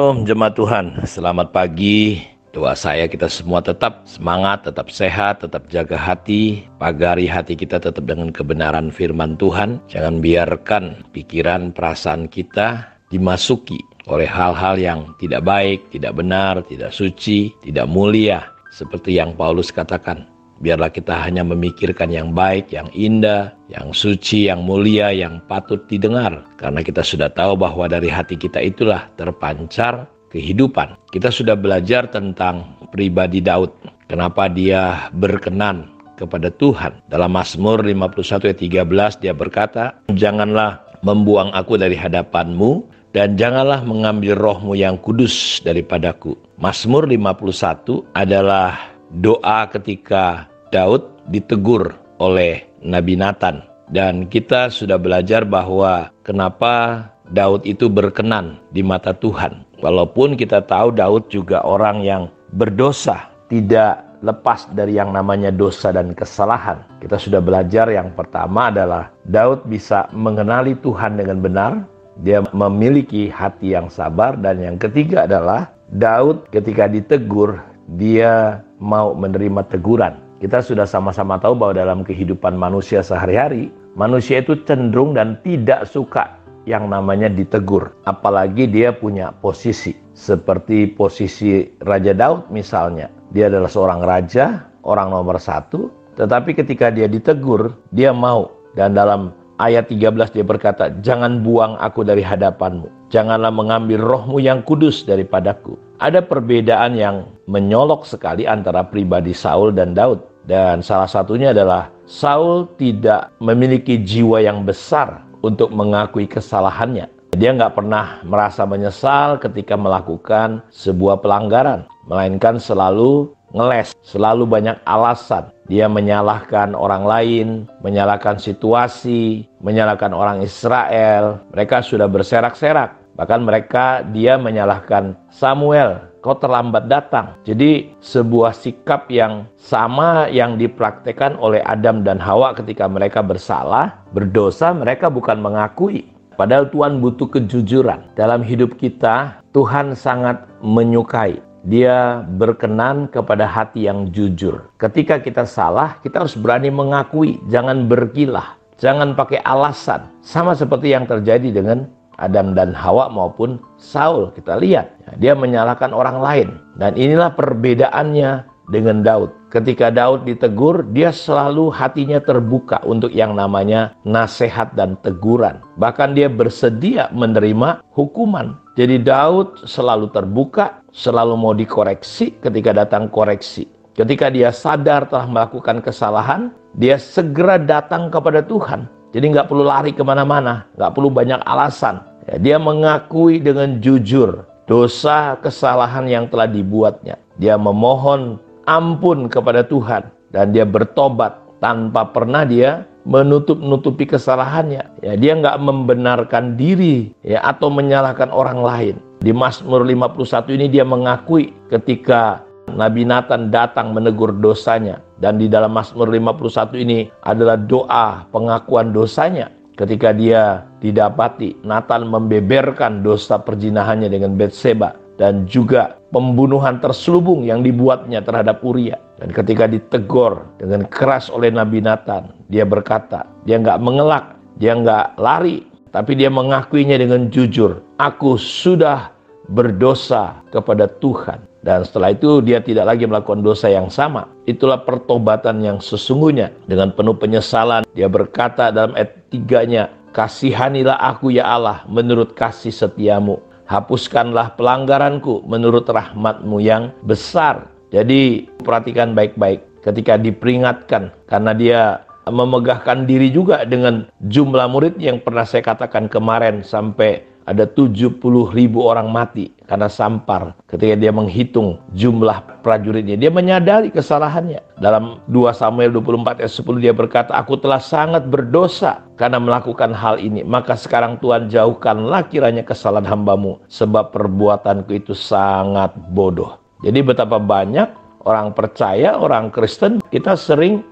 Shalom jemaat Tuhan, selamat pagi. Doa saya kita semua tetap semangat, tetap sehat, tetap jaga hati. Pagari hati kita tetap dengan kebenaran firman Tuhan. Jangan biarkan pikiran, perasaan kita dimasuki oleh hal-hal yang tidak baik, tidak benar, tidak suci, tidak mulia. Seperti yang Paulus katakan, biarlah kita hanya memikirkan yang baik, yang indah, yang suci, yang mulia, yang patut didengar. Karena kita sudah tahu bahwa dari hati kita itulah terpancar kehidupan. Kita sudah belajar tentang pribadi Daud. Kenapa dia berkenan kepada Tuhan. Dalam Mazmur 51 ayat 13 dia berkata, "Janganlah membuang aku dari hadapanmu, dan janganlah mengambil rohmu yang kudus daripadaku." Mazmur 51 adalah doa ketika Daud ditegur oleh Nabi Nathan. Dan kita sudah belajar bahwa kenapa Daud itu berkenan di mata Tuhan. Walaupun kita tahu Daud juga orang yang berdosa, tidak lepas dari yang namanya dosa dan kesalahan. Kita sudah belajar yang pertama adalah Daud bisa mengenali Tuhan dengan benar. Dia memiliki hati yang sabar. Dan yang ketiga adalah Daud ketika ditegur, dia mau menerima teguran. Kita sudah sama-sama tahu bahwa dalam kehidupan manusia sehari-hari, manusia itu cenderung dan tidak suka yang namanya ditegur. Apalagi dia punya posisi. Seperti posisi Raja Daud misalnya. Dia adalah seorang raja, orang nomor 1. Tetapi ketika dia ditegur, dia mau. Dan dalam ayat 13 dia berkata, "Jangan buang aku dari hadapanmu. Janganlah mengambil rohmu yang kudus daripadaku." Ada perbedaan yang menyolok sekali antara pribadi Saul dan Daud. Dan salah satunya adalah Saul tidak memiliki jiwa yang besar untuk mengakui kesalahannya. Dia nggak pernah merasa menyesal ketika melakukan sebuah pelanggaran. Melainkan selalu ngeles, selalu banyak alasan. Dia menyalahkan orang lain, menyalahkan situasi, menyalahkan orang Israel. Mereka sudah berserak-serak. Bahkan dia menyalahkan Samuel, "Kau terlambat datang." Jadi sebuah sikap yang sama yang dipraktekkan oleh Adam dan Hawa ketika mereka bersalah, berdosa, mereka bukan mengakui. Padahal Tuhan butuh kejujuran. Dalam hidup kita, Tuhan sangat menyukai. Dia berkenan kepada hati yang jujur. Ketika kita salah, kita harus berani mengakui. Jangan berkilah. Jangan pakai alasan. Sama seperti yang terjadi dengan Adam dan Hawa maupun Saul. Kita lihat, dia menyalahkan orang lain. Dan inilah perbedaannya dengan Daud. Ketika Daud ditegur, dia selalu hatinya terbuka untuk yang namanya nasihat dan teguran. Bahkan dia bersedia menerima hukuman. Jadi Daud selalu terbuka, selalu mau dikoreksi ketika datang koreksi. Ketika dia sadar telah melakukan kesalahan, dia segera datang kepada Tuhan. Jadi nggak perlu lari kemana-mana, nggak perlu banyak alasan. Dia mengakui dengan jujur dosa kesalahan yang telah dibuatnya. Dia memohon ampun kepada Tuhan. Dan dia bertobat tanpa pernah dia menutup-nutupi kesalahannya. Dia nggak membenarkan diri atau menyalahkan orang lain. Di Mazmur 51 ini dia mengakui ketika Nabi Nathan datang menegur dosanya. Dan di dalam Mazmur 51 ini adalah doa pengakuan dosanya. Ketika dia didapati, Nathan membeberkan dosa perzinahannya dengan Betseba. Dan juga pembunuhan terselubung yang dibuatnya terhadap Uria. Dan ketika ditegur dengan keras oleh Nabi Nathan, dia berkata, dia nggak mengelak, dia nggak lari. Tapi dia mengakuinya dengan jujur. "Aku sudah berdosa kepada Tuhan." Dan setelah itu dia tidak lagi melakukan dosa yang sama. Itulah pertobatan yang sesungguhnya. Dengan penuh penyesalan dia berkata dalam ayat 3-nya, "Kasihanilah aku ya Allah menurut kasih setiamu. Hapuskanlah pelanggaranku menurut rahmat-Mu yang besar." Jadi perhatikan baik-baik ketika diperingatkan. Karena dia memegahkan diri juga dengan jumlah murid yang pernah saya katakan kemarin. Sampai ada 70.000 orang mati karena sampar. Ketika dia menghitung jumlah prajuritnya, dia menyadari kesalahannya. Dalam 2 Samuel 24 ayat 10 dia berkata, "Aku telah sangat berdosa karena melakukan hal ini. Maka sekarang Tuhan jauhkanlah kiranya kesalahan hamba-Mu, sebab perbuatanku itu sangat bodoh." Jadi betapa banyak orang percaya, orang Kristen, kita sering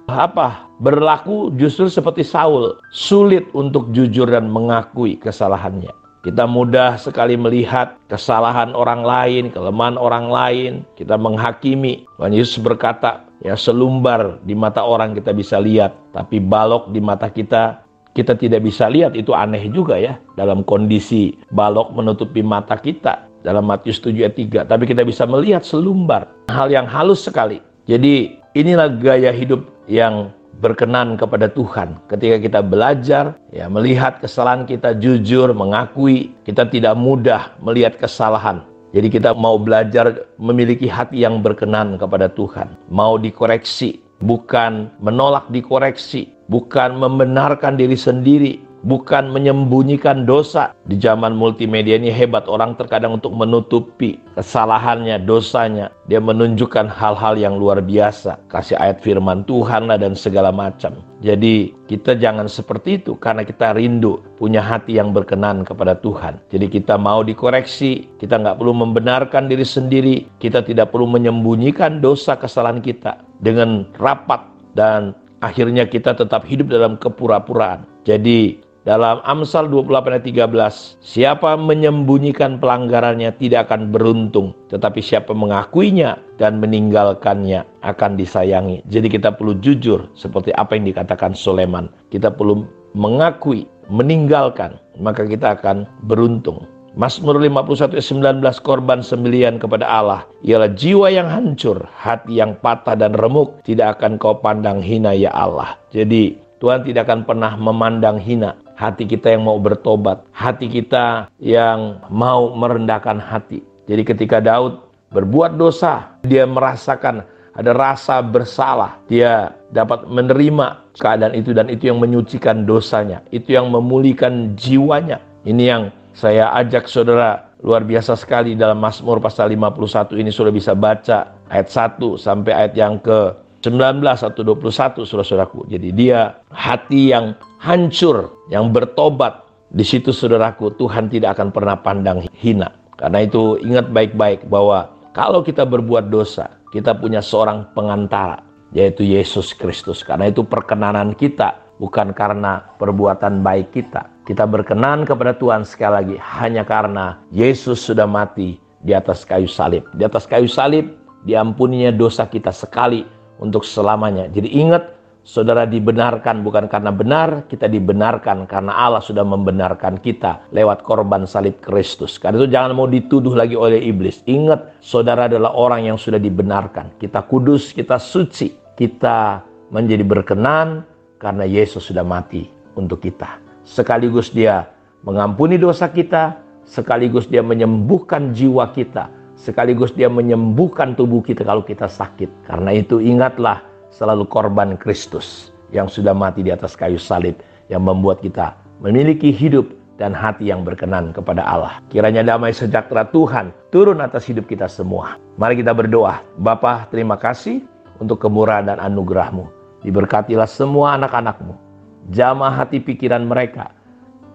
berlaku justru seperti Saul. Sulit untuk jujur dan mengakui kesalahannya. Kita mudah sekali melihat kesalahan orang lain, kelemahan orang lain. Kita menghakimi. Tuhan Yesus berkata, ya selumbar di mata orang kita bisa lihat, tapi balok di mata kita tidak bisa lihat. Itu aneh juga ya, dalam kondisi balok menutupi mata kita. Dalam Matius 7 ayat 3. Tapi kita bisa melihat selumbar. Hal yang halus sekali. Jadi inilah gaya hidup yang berkenan kepada Tuhan. Ketika kita belajar, ya melihat kesalahan kita, jujur mengakui, kita tidak mudah melihat kesalahan. Jadi kita mau belajar memiliki hati yang berkenan kepada Tuhan. Mau dikoreksi, bukan menolak dikoreksi, bukan membenarkan diri sendiri, bukan menyembunyikan dosa. Di zaman multimedia ini hebat, orang terkadang untuk menutupi kesalahannya, dosanya. Dia menunjukkan hal-hal yang luar biasa. Kasih ayat firman Tuhan lah dan segala macam. Jadi kita jangan seperti itu, karena kita rindu punya hati yang berkenan kepada Tuhan. Jadi kita mau dikoreksi, kita nggak perlu membenarkan diri sendiri, kita tidak perlu menyembunyikan dosa kesalahan kita dengan rapat, dan akhirnya kita tetap hidup dalam kepura-puraan. Jadi dalam Amsal 28 ayat 13, siapa menyembunyikan pelanggarannya tidak akan beruntung, tetapi siapa mengakuinya dan meninggalkannya akan disayangi. Jadi kita perlu jujur seperti apa yang dikatakan Soleman. Kita perlu mengakui, meninggalkan, maka kita akan beruntung. Mazmur 51 ayat 19, korban sembelihan kepada Allah ialah jiwa yang hancur, hati yang patah dan remuk, tidak akan kau pandang hina ya Allah. Jadi Tuhan tidak akan pernah memandang hina hati kita yang mau bertobat, hati kita yang mau merendahkan hati. Jadi ketika Daud berbuat dosa, dia merasakan ada rasa bersalah. Dia dapat menerima keadaan itu, dan itu yang menyucikan dosanya. Itu yang memulihkan jiwanya. Ini yang saya ajak saudara, luar biasa sekali dalam Mazmur pasal 51 ini. Sudah bisa baca ayat 1 sampai ayat yang ke 19 atau 21, saudaraku. Jadi dia hati yang hancur, yang bertobat. Di situ saudaraku, Tuhan tidak akan pernah pandang hina. Karena itu ingat baik-baik bahwa kalau kita berbuat dosa, kita punya seorang pengantara, yaitu Yesus Kristus. Karena itu perkenanan kita bukan karena perbuatan baik kita. Kita berkenan kepada Tuhan sekali lagi hanya karena Yesus sudah mati di atas kayu salib. Di atas kayu salib diampuninya dosa kita sekali untuk selamanya. Jadi ingat, saudara dibenarkan bukan karena benar, kita dibenarkan karena Allah sudah membenarkan kita lewat korban salib Kristus. Karena itu jangan mau dituduh lagi oleh iblis. Ingat, saudara adalah orang yang sudah dibenarkan. Kita kudus, kita suci, kita menjadi berkenan karena Yesus sudah mati untuk kita. Sekaligus dia mengampuni dosa kita, sekaligus dia menyembuhkan jiwa kita, sekaligus dia menyembuhkan tubuh kita kalau kita sakit. Karena itu ingatlah selalu korban Kristus yang sudah mati di atas kayu salib, yang membuat kita memiliki hidup dan hati yang berkenan kepada Allah. Kiranya damai sejahtera Tuhan turun atas hidup kita semua. Mari kita berdoa. Bapa, terima kasih untuk kemurahan dan anugerah-Mu. Diberkatilah semua anak-anak-Mu. Jamah hati pikiran mereka.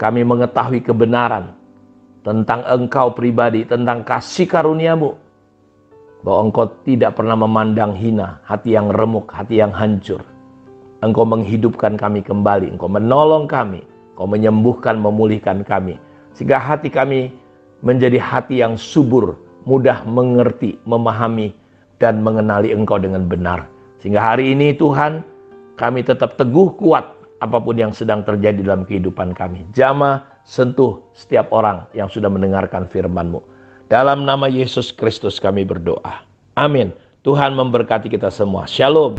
Kami mengetahui kebenaran tentang Engkau pribadi, tentang kasih karunia-Mu, bahwa Engkau tidak pernah memandang hina hati yang remuk, hati yang hancur. Engkau menghidupkan kami kembali, Engkau menolong kami, Engkau menyembuhkan, memulihkan kami, sehingga hati kami menjadi hati yang subur, mudah mengerti, memahami, dan mengenali Engkau dengan benar. Sehingga hari ini Tuhan, kami tetap teguh kuat apapun yang sedang terjadi dalam kehidupan kami. Jamah, sentuh setiap orang yang sudah mendengarkan firman-Mu. Dalam nama Yesus Kristus kami berdoa. Amin. Tuhan memberkati kita semua. Shalom.